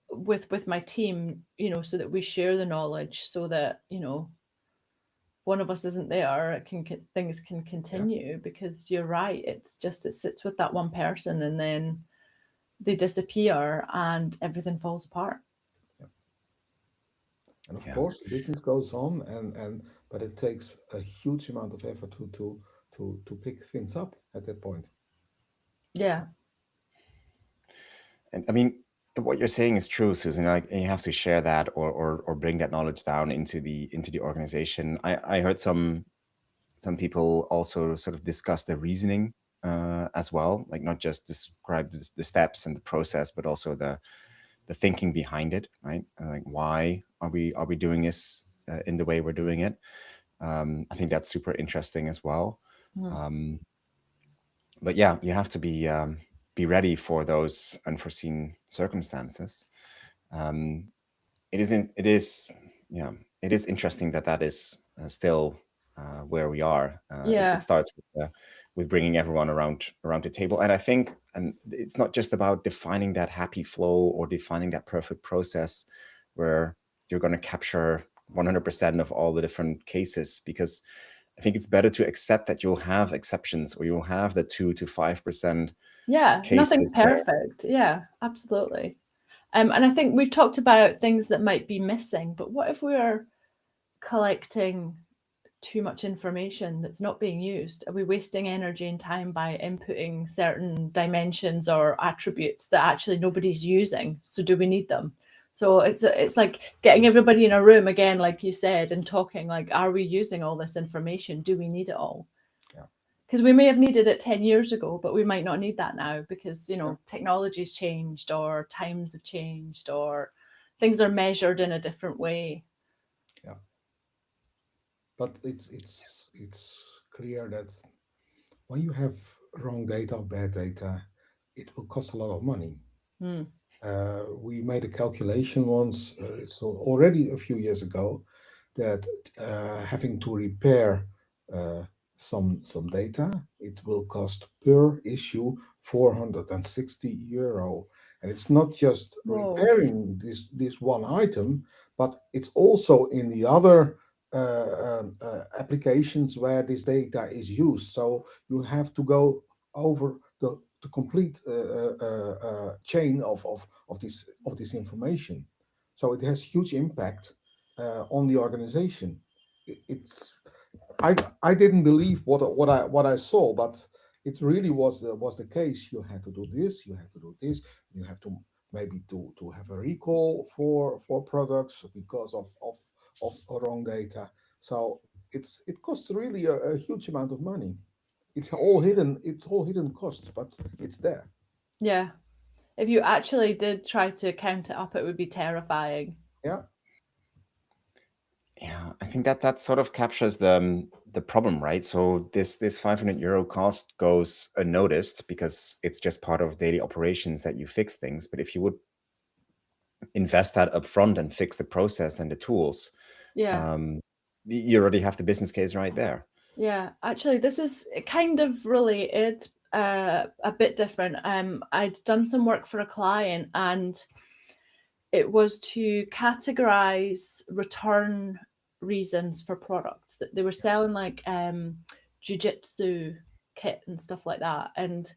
Speaker 2: with my team, so that we share the knowledge, so that one of us isn't there, things can continue. Because you're right, it sits with that one person, and then they disappear, and everything falls apart.
Speaker 3: yeah. And of
Speaker 1: yeah.
Speaker 3: course, the business goes on, and but it takes a huge amount of effort to pick things up at that point.
Speaker 2: Yeah,
Speaker 1: And I mean, what you're saying is true, Susan. Like, you have to share that or bring that knowledge down into the organization. I heard some people also sort of discuss the reasoning as well, like not just describe the steps and the process, but also the thinking behind it, right? Like, why are we doing this in the way we're doing it? I think that's super interesting as well. Um, but yeah, you have to be ready for those unforeseen circumstances. Um, it is, yeah, it is interesting that is still where we are. It
Speaker 2: Yeah.
Speaker 1: starts with bringing everyone around the table, and I think, and it's not just about defining that happy flow or defining that perfect process where you're going to capture 100% of all the different cases, because I think it's better to accept that you'll have exceptions, or you'll have the 2 to 5%
Speaker 2: Yeah, nothing's
Speaker 1: cases where,
Speaker 2: perfect. Yeah, absolutely. And I think we've talked about things that might be missing, but what if we're collecting too much information that's not being used? Are we wasting energy and time by inputting certain dimensions or attributes that actually nobody's using? So do we need them? So it's like getting everybody in a room again, like you said, and talking like, are we using all this information? Do we need it all?
Speaker 3: Yeah.
Speaker 2: Because we may have needed it 10 years ago, but we might not need that now because,
Speaker 3: Yeah.
Speaker 2: technology's changed or times have changed or things are measured in a different way.
Speaker 3: Yeah. But it's clear that when you have wrong data, bad data, it will cost a lot of money.
Speaker 2: Hmm.
Speaker 3: We made a calculation once, so already a few years ago, that having to repair uh, some data, it will cost per issue 460 euro, and it's not just
Speaker 2: Whoa.
Speaker 3: repairing this one item, but it's also in the other applications where this data is used. So you have to go over the complete chain of this information. So it has huge impact on the organization. It's I didn't believe what I saw, but it really was the case. You had to do this, you had to do this, you have to maybe to have a recall for products because of wrong data. So it costs really a huge amount of money. It's all hidden costs, but it's there.
Speaker 2: Yeah. If you actually did try to count it up, it would be terrifying.
Speaker 3: Yeah.
Speaker 1: yeah, I think that sort of captures the problem, right? So this 500 euro cost goes unnoticed because it's just part of daily operations that you fix things. But if you would invest that upfront and fix the process and the tools,
Speaker 2: Yeah.
Speaker 1: um, you already have the business case right there.
Speaker 2: Yeah. Actually, this is kind of related, a bit different. I'd done some work for a client and it was to categorize return reasons for products that they were selling, like jujitsu kit and stuff like that. And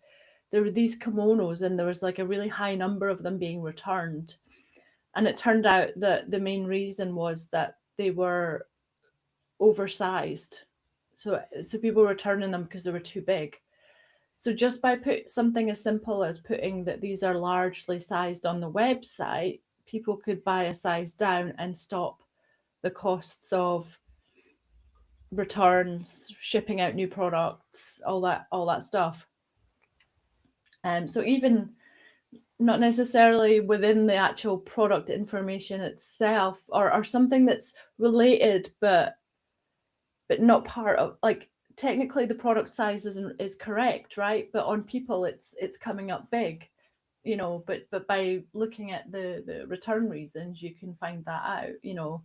Speaker 2: there were these kimonos, and there was like a really high number of them being returned. And it turned out that the main reason was that they were oversized. So people were returning them because they were too big. So just by put something as simple as putting that these are largely sized on the website, people could buy a size down and stop the costs of returns, shipping out new products, all that stuff. So even not necessarily within the actual product information itself, or something that's related but not part of, like, technically the product size is correct, right? But on people it's coming up big, but by looking at the return reasons you can find that out.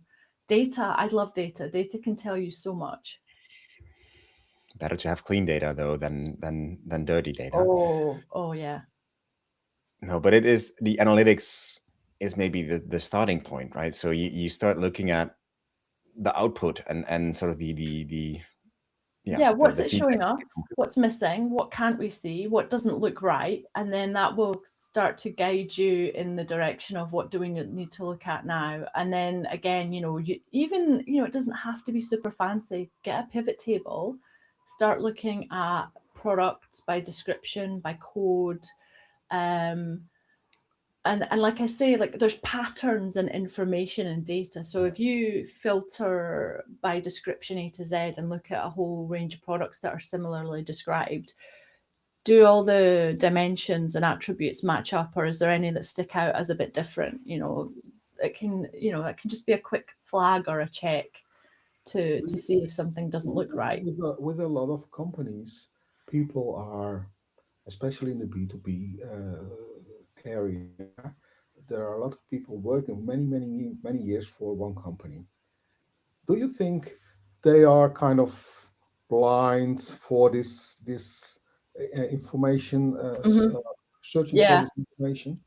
Speaker 2: Data, I love data. Data can tell you so much.
Speaker 1: Better to have clean data though than dirty data.
Speaker 2: Oh yeah.
Speaker 1: No, but it is, the analytics is maybe the starting point, right? So you start looking at the output and sort of the yeah,
Speaker 2: Yeah,
Speaker 1: the
Speaker 2: what's
Speaker 1: the
Speaker 2: it
Speaker 1: feedback
Speaker 2: showing
Speaker 1: you get
Speaker 2: us?
Speaker 1: from people.
Speaker 2: What's missing? What can't we see? What doesn't look right? And then that will start to guide you in the direction of what do we need to look at now. And then again, it doesn't have to be super fancy. Get a pivot table, start looking at products by description, by code. Um, and like I say, like there's patterns and information and data. So if you filter by description A to Z and look at a whole range of products that are similarly described, do all the dimensions and attributes match up, or is there any that stick out as a bit different? It can just be a quick flag or a check to
Speaker 3: We-
Speaker 2: see if something doesn't look right.
Speaker 3: with a lot of companies, people are, especially in the B2B area, there are a lot of people working many, many, many years for one company. Do you think they are kind of blind for this information, searching for
Speaker 2: Yeah.
Speaker 3: this information.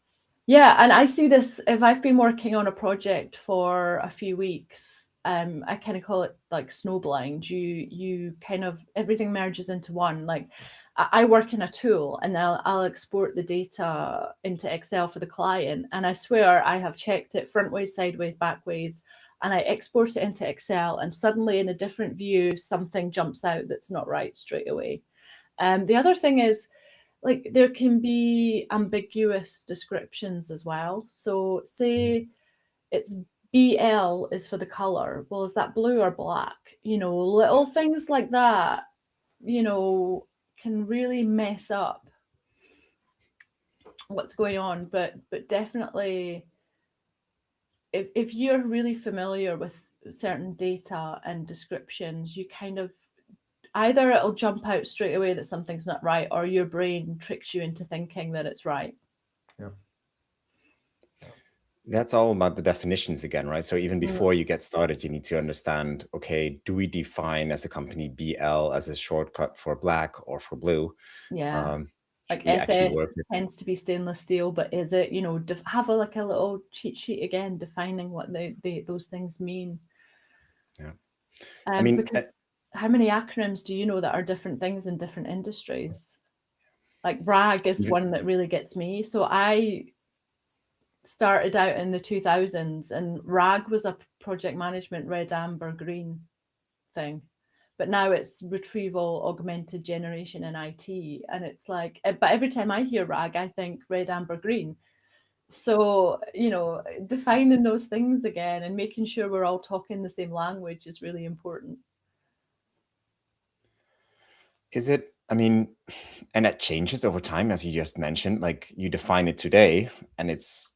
Speaker 2: Yeah, and I see this if I've been working on a project for a few weeks. I kind of call it like snowblind. You kind of everything merges into one. Like I work in a tool, and I'll export the data into Excel for the client, and I swear I have checked it front ways, sideways, back ways, and I export it into Excel, and suddenly in a different view, something jumps out that's not right straight away. The other thing is like there can be ambiguous descriptions as well. So say it's BL is for the color. Well, is that blue or black? Little things like that, can really mess up what's going on. But definitely if you're really familiar with certain data and descriptions, you kind of either it'll jump out straight away that something's not right, or your brain tricks you into thinking that it's right.
Speaker 3: Yeah.
Speaker 1: That's all about the definitions again, right? So even
Speaker 2: Mm.
Speaker 1: before you get started, you need to understand, okay, do we define as a company BL as a shortcut for black or for blue?
Speaker 2: Yeah.
Speaker 1: Should
Speaker 2: Like
Speaker 1: we actually
Speaker 2: SS
Speaker 1: work with
Speaker 2: tends to be stainless steel, but is it, have like a little cheat sheet again defining what those things mean.
Speaker 1: Yeah. I mean,
Speaker 2: Because how many acronyms do you know that are different things in different industries? Like RAG is one that really gets me. So I started out in the 2000s, and RAG was a project management red, amber, green thing. But now it's retrieval augmented generation in IT. And it's like, but every time I hear RAG, I think red, amber, green. So, defining those things again and making sure we're all talking the same language is really important.
Speaker 1: is it, I mean, and that changes over time, as you just mentioned. Like you define it today and it's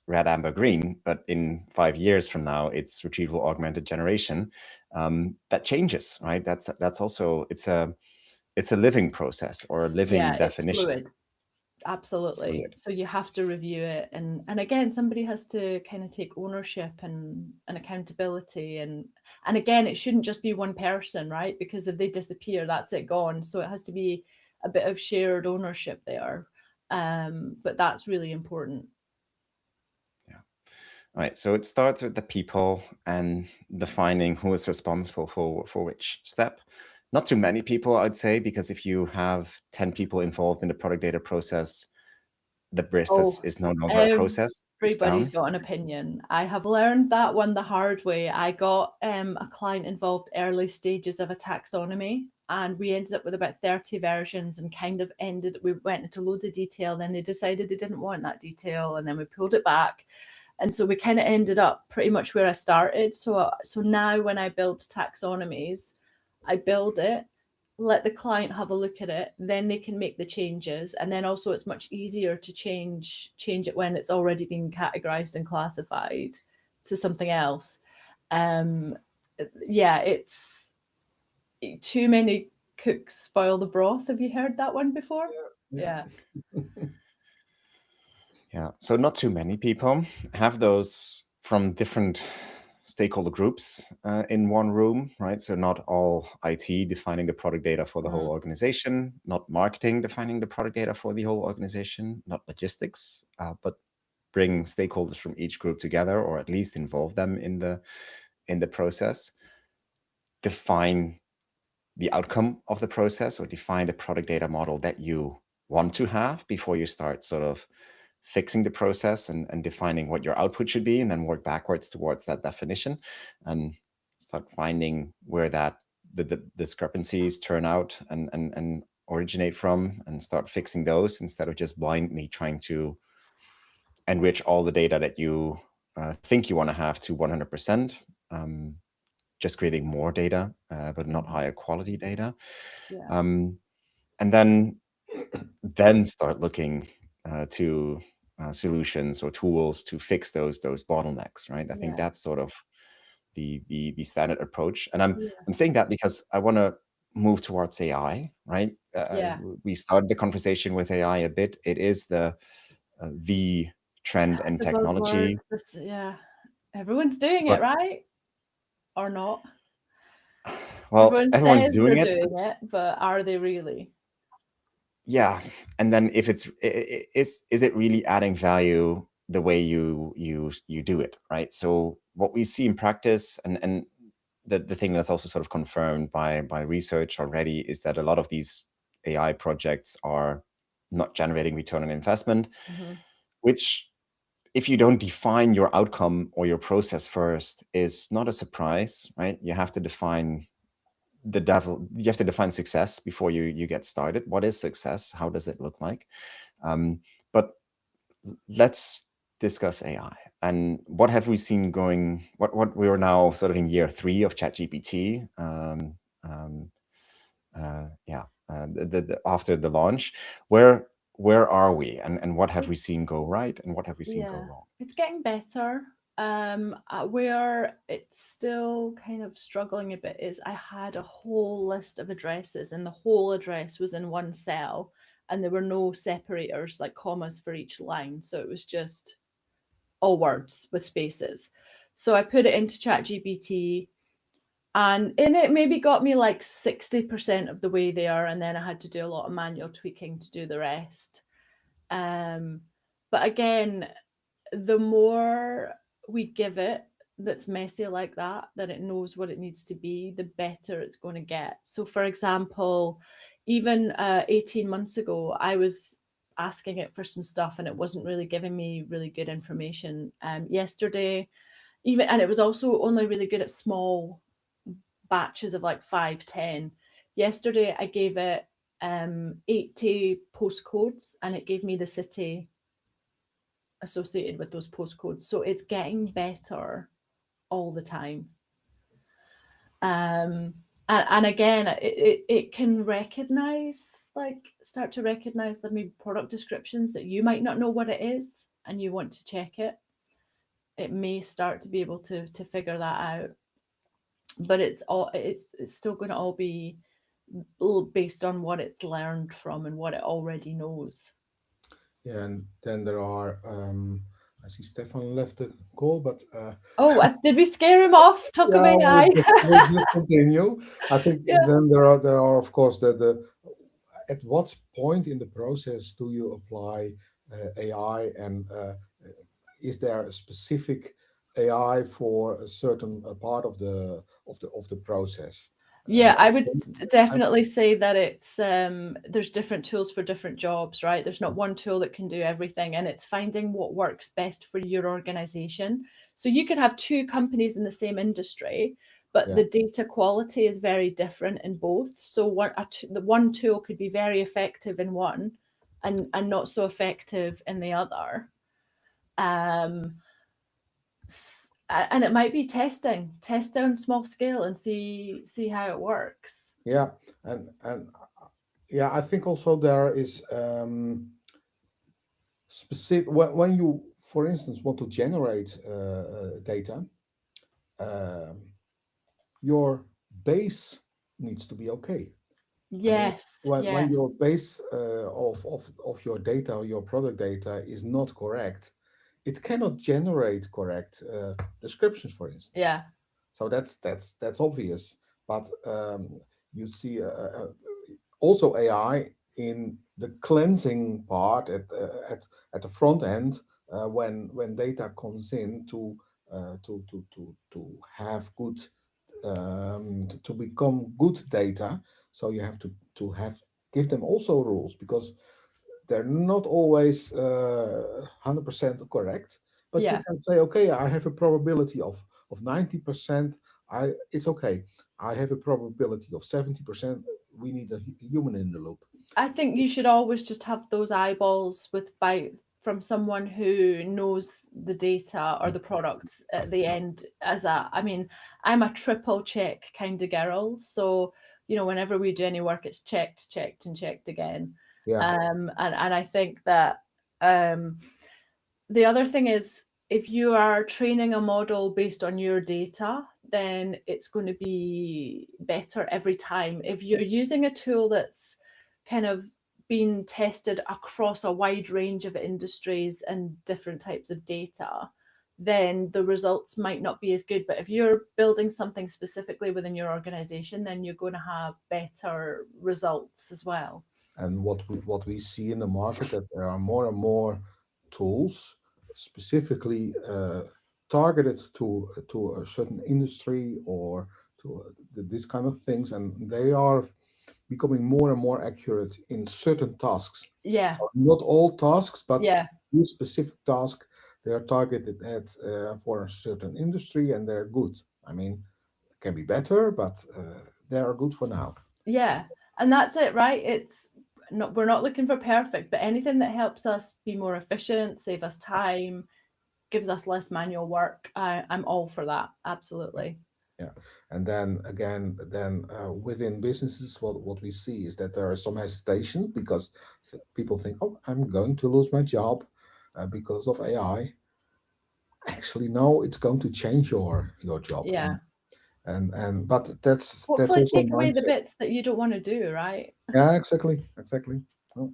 Speaker 1: red, amber, green, but in 5 years from now, it's retrieval augmented generation. That changes, right? That's also, it's a living process or a living
Speaker 2: Yeah, it's
Speaker 1: definition.
Speaker 2: fluid. Absolutely. So you have to review it, and again, somebody has to kind of take ownership and accountability, and again, it shouldn't just be one person, right? Because if they disappear, that's it, gone. So it has to be a bit of shared ownership there. But that's really important.
Speaker 1: Yeah. All right. So it starts with the people and defining who is responsible for which step. Not too many people, I'd say, because if you have 10 people involved in the product data process, the process is no longer a process. It's
Speaker 2: Everybody's
Speaker 1: down.
Speaker 2: got an opinion. I have learned that one the hard way. I got a client involved early stages of a taxonomy, and we ended up with about 30 versions, and we went into loads of detail. Then they decided they didn't want that detail, and then we pulled it back. And so we kind of ended up pretty much where I started. So now when I build taxonomies, I build it, let the client have a look at it, then they can make the changes, and then also it's much easier to change it when it's already been categorized and classified to something else. Yeah, it's too many cooks spoil the broth. Have you heard that one before? Yeah.
Speaker 1: Yeah. So not too many people have those from different stakeholder groups in one room, right? So not all IT defining the product data for the whole organization, not marketing defining the product data for the whole organization, not logistics, but bring stakeholders from each group together, or at least involve them in the process. Define the outcome of the process, or define the product data model that you want to have before you start sort of fixing the process and defining what your output should be, and then work backwards towards that definition and start finding where the discrepancies turn out and originate from, and start fixing those instead of just blindly trying to enrich all the data that you think you want to have to 100%, just creating more data, but not higher quality data.
Speaker 2: Yeah.
Speaker 1: And then start looking to solutions or tools to fix those bottlenecks, right? I think that's sort of the standard approach. And I'm saying that because I want to move towards AI, right? We started the conversation with AI a bit. It is the trend and
Speaker 2: The
Speaker 1: technology.
Speaker 2: buzzword. Everyone's doing it, right? Or not?
Speaker 1: Well,
Speaker 2: Everyone
Speaker 1: everyone's
Speaker 2: says they're
Speaker 1: doing it.
Speaker 2: doing it, but are they really?
Speaker 1: Yeah. And then if is it really adding value the way you do it, right? So what we see in practice, and the thing that's also sort of confirmed by research already, is that a lot of these AI projects are not generating return on investment,
Speaker 2: Mm-hmm.
Speaker 1: which, if you don't define your outcome or your process first, is not a surprise, right? You have to define success before you get started. What is success? How does it look like? But let's discuss AI. And what have we seen going? What we are now sort of in year 3 of ChatGPT. After the launch, where are we, and what have we seen go right, and what have we seen go
Speaker 2: Yeah,
Speaker 1: wrong?
Speaker 2: it's getting better. Where it's still kind of struggling a bit is I had a whole list of addresses, and the whole address was in one cell, and there were no separators like commas for each line. So it was just all words with spaces. So I put it into ChatGPT, and in it maybe got me like 60% of the way there, and then I had to do a lot of manual tweaking to do the rest. But again, the more we give it that's messy like that it knows what it needs to be, the better it's going to get. So for example, even 18 months ago, I was asking it for some stuff and it wasn't really giving me really good information. Yesterday, even, and it was also only really good at small batches of like 5, 10. Yesterday I gave it 80 postcodes, and it gave me the city associated with those postcodes. So it's getting better all the time. And again, it can recognize, like, start to recognize the maybe product descriptions that you might not know what it is and you want to check it. It may start to be able to figure that out. But it's still going to all be based on what it's learned from and what it already knows.
Speaker 3: Yeah, and then there are. I see Stefan left the call, but
Speaker 2: Oh, did we scare him off? Talk of
Speaker 3: yeah,
Speaker 2: AI.
Speaker 3: we'll just continue. I think
Speaker 2: Yeah.
Speaker 3: then there are of course the at what point in the process do you apply AI, and is there a specific AI for a certain part of the process?
Speaker 2: Yeah, I would
Speaker 3: I,
Speaker 2: definitely say that it's there's different tools for different jobs, right? There's not one tool that can do everything, and it's finding what works best for your organization. So you could have two companies in the same industry, but
Speaker 3: yeah,
Speaker 2: the data quality is very different in both. So the one tool could be very effective in one and not so effective in the other. Um, and it might be test on small scale and see how it works.
Speaker 3: yeah, and yeah, I think also there is specific when you, for instance, want to generate data, um, your base needs to be okay. I mean,
Speaker 2: Yes,
Speaker 3: when your
Speaker 2: yes.
Speaker 3: base of your data or your product data is not correct, it cannot generate correct descriptions, for instance.
Speaker 2: Yeah.
Speaker 3: So that's obvious. But you see also AI in the cleansing part at the front end, when data comes in to have good to become good data. So you have to have give them also rules, because they're not always 100% correct. But you
Speaker 2: Yeah.
Speaker 3: can say, okay, I have a probability of 90%. It's okay. I have a probability of 70%. We need a human in the loop.
Speaker 2: I think you should always just have those eyeballs with by from someone who knows the data or the products at the end. I mean, I'm a triple check kind of girl. So, whenever we do any work, it's checked, checked, and checked again.
Speaker 3: Yeah,
Speaker 2: And I think that um the other thing is, if you are training a model based on your data, then it's going to be better every time. If you're using a tool that's kind of been tested across a wide range of industries and different types of data, then the results might not be as good. But if you're building something specifically within your organization, then you're going to have better results as well.
Speaker 3: And what we see in the market, that there are more and more tools specifically targeted to a certain industry or to this kind of things, and they are becoming more and more accurate in certain tasks.
Speaker 2: Yeah.
Speaker 3: So not all tasks, but
Speaker 2: Yeah.
Speaker 3: this specific task, they are targeted at for a certain industry, and they're good. I mean, it can be better, but they are good for now.
Speaker 2: Yeah. And that's it, right? It's not, we're not looking for perfect, but anything that helps us be more efficient, save us time, gives us less manual work, I'm all for that. Absolutely.
Speaker 3: Yeah, and then again, then within businesses, what we see is that there is some hesitation because people think, "Oh, I'm going to lose my job because of AI." Actually, no, it's going to change your job,
Speaker 2: Yeah.
Speaker 3: and but that's
Speaker 2: Hopefully
Speaker 3: also
Speaker 2: take away the
Speaker 3: mindset.
Speaker 2: bits that you don't want to do, right?
Speaker 3: Yeah, exactly, exactly. Oh,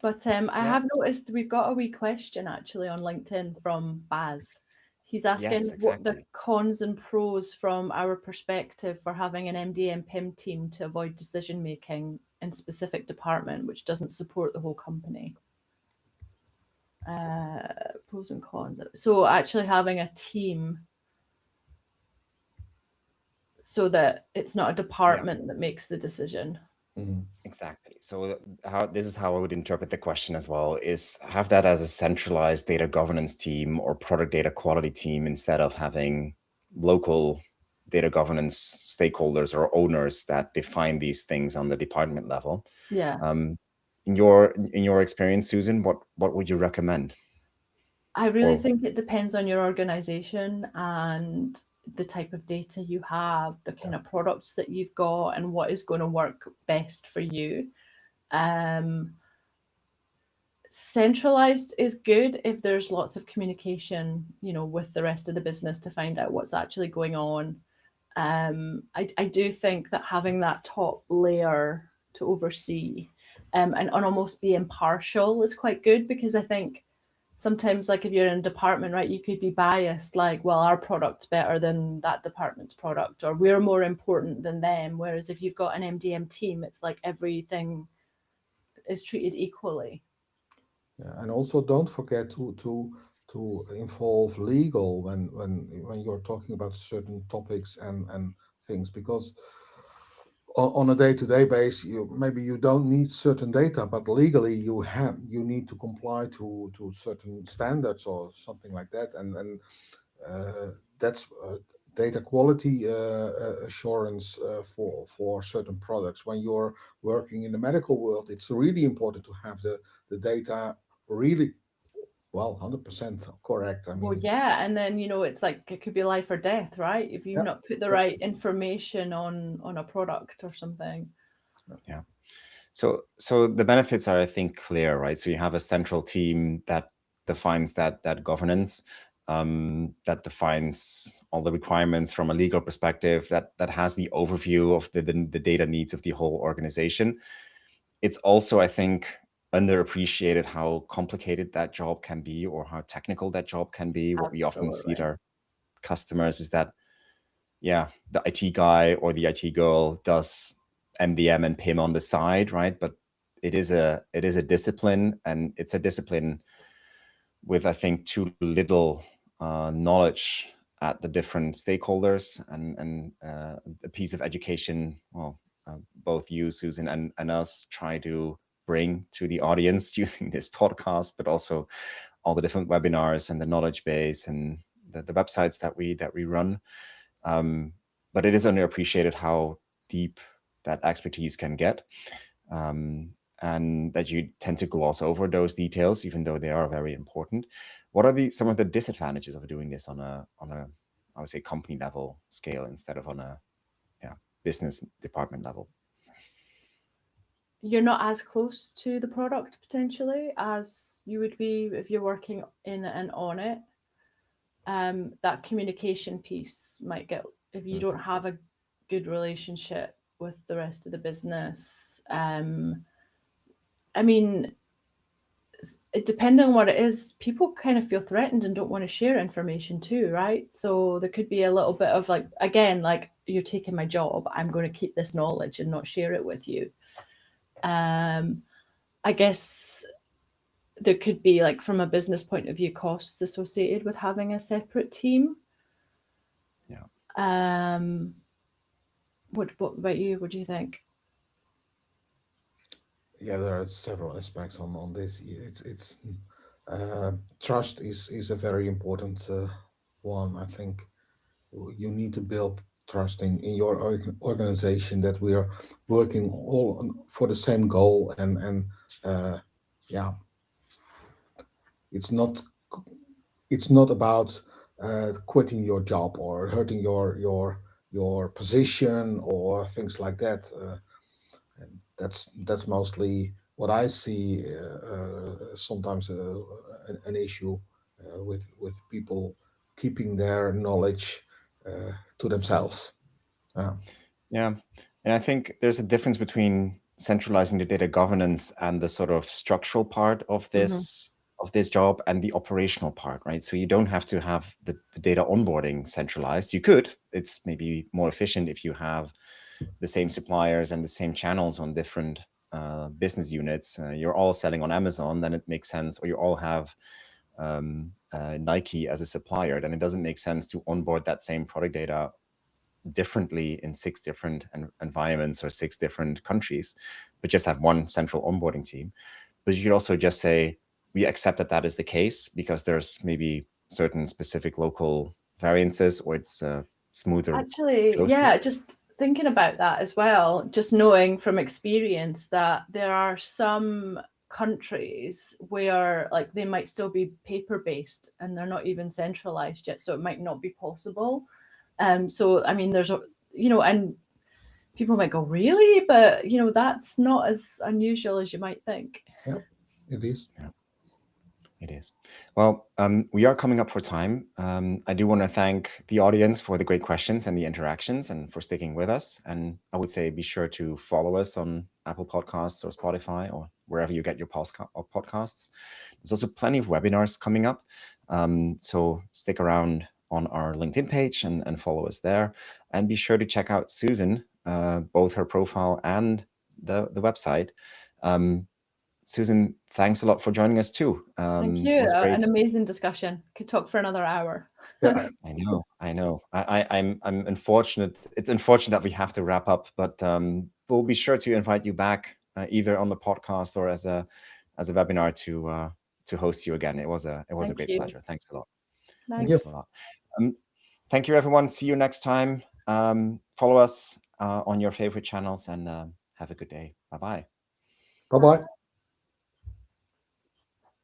Speaker 2: But I
Speaker 1: Yeah.
Speaker 2: have noticed we've got a wee question actually on LinkedIn from Baz. He's asking
Speaker 1: Yes,
Speaker 2: what the
Speaker 1: exactly.
Speaker 2: cons and pros from our perspective for having an MD and PIM team to avoid decision making in specific department which doesn't support the whole company. Pros and cons. So actually having a team so that it's not a
Speaker 1: Yeah.
Speaker 2: department that makes the decision.
Speaker 3: mhm.
Speaker 1: Exactly. So how this is how I would interpret the question as well, is have that as a centralized data governance team or product data quality team instead of having local data governance stakeholders or owners that define these things on the department level.
Speaker 2: Yeah.
Speaker 1: Um, in your experience, Susan, what would you recommend?
Speaker 2: I really
Speaker 1: Or
Speaker 2: think it depends on your organization and the type of data you have, the
Speaker 3: Yeah,
Speaker 2: kind of products that you've got, and what is going to work best for you. Um, Centralized is good if there's lots of communication, with the rest of the business to find out what's actually going on. I do think that having that top layer to oversee and almost be impartial is quite good, because I think sometimes, like, if you're in a department, right, you could be biased, like, well, our product's better than that department's product, or we're more important than them. Whereas if you've got an MDM team, it's like everything is treated equally.
Speaker 3: yeah, and also don't forget to involve legal when you're talking about certain topics and things, because on a day-to-day basis, maybe you don't need certain data, but legally you need to comply to certain standards or something like that, and that's data quality assurance for certain products. When you're working in the medical world, it's really important to have the data really well 100% correct. I
Speaker 2: Well,
Speaker 3: mean,
Speaker 2: yeah, and then it's like it could be life or death, right? If you've
Speaker 3: yeah,
Speaker 2: not put the
Speaker 3: yeah,
Speaker 2: right information on a product or something.
Speaker 1: yeah. So the benefits are, I think, clear, right? So you have a central team that defines that governance, that defines all the requirements from a legal perspective, that has the overview of the data needs of the whole organization. It's also, I think, underappreciated how complicated that job can be or how technical that job can be. What we often see at
Speaker 2: Absolutely.
Speaker 1: our customers is that, yeah, the IT guy or the IT girl does MDM and PIM on the side, right? But it is a discipline, and it's a discipline with, I think, too little knowledge at the different stakeholders, and a piece of education. Well, both you, Susan, and us try to bring to the audience using this podcast, but also all the different webinars and the knowledge base and the websites that we run. Um, but it is underappreciated how deep that expertise can get, and that you tend to gloss over those details, even though they are very important. What are some of the disadvantages of doing this on a I would say company level scale instead of on a, yeah, business department level?
Speaker 2: You're not as close to the product potentially as you would be if you're working in and on it. That communication piece might get, if you don't
Speaker 3: mhm.
Speaker 2: have a good relationship with the rest of the business. I mean, depending on what it is, people kind of feel threatened and don't want to share information too, right? So there could be a little bit of like, again, like, you're taking my job, I'm going to keep this knowledge and not share it with you. I guess there could be, like, from a business point of view, costs associated with having a separate team.
Speaker 1: Yeah.
Speaker 2: What about you? What do you think?
Speaker 3: Yeah, there are several aspects on this. It's trust is a very important one. I think you need to build trust in your organization, that we are working all for the same goal, and yeah, it's not it's not about quitting your job or hurting your position or things like that. And that's mostly what I see sometimes an issue with people keeping their knowledge to themselves. Yeah.
Speaker 1: Yeah. And I think there's a difference between centralizing the data governance and the sort of structural part of this job and the operational part, right? So you don't have to have the data onboarding centralized. You could. It's maybe more efficient if you have the same suppliers and the same channels on different business units. You're all selling on Amazon, then it makes sense. Or you all have Nike as a supplier, then it doesn't make sense to onboard that same product data differently in 6 different environments or 6 different countries, but just have one central onboarding team. But you could also just say, we accept that that is the case because there's maybe certain specific local variances, or it's a smoother
Speaker 2: Actually,
Speaker 1: process.
Speaker 2: yeah, just thinking about that as well, just knowing from experience that there are some countries where, like, they might still be paper-based and they're not even centralized yet, so it might not be possible. So I mean, there's and people might go, really, but that's not as unusual as you might think.
Speaker 3: Yeah, it is.
Speaker 1: Yeah. It is. Well, we are coming up for time. I do want to thank the audience for the great questions and the interactions and for sticking with us. And I would say be sure to follow us on Apple Podcasts or Spotify or wherever you get your podcasts. There's also plenty of webinars coming up. So stick around on our LinkedIn page and follow us there. And be sure to check out Susan, both her profile and the website. Susan, thanks a lot for joining us too.
Speaker 2: Thank
Speaker 1: It
Speaker 2: you.
Speaker 1: was great.
Speaker 2: An amazing discussion. Could talk for another hour.
Speaker 3: Yeah.
Speaker 1: I know. I'm unfortunate. It's unfortunate that we have to wrap up, but we'll be sure to invite you back either on the podcast or as a webinar to host you again. It was a
Speaker 2: Thank
Speaker 1: great
Speaker 2: you.
Speaker 1: pleasure. Thanks a lot.
Speaker 2: Thanks.
Speaker 1: Thanks a lot. Thank you, everyone. See you next time. Follow us on your favorite channels and have a good day. Bye-bye.
Speaker 3: Bye bye.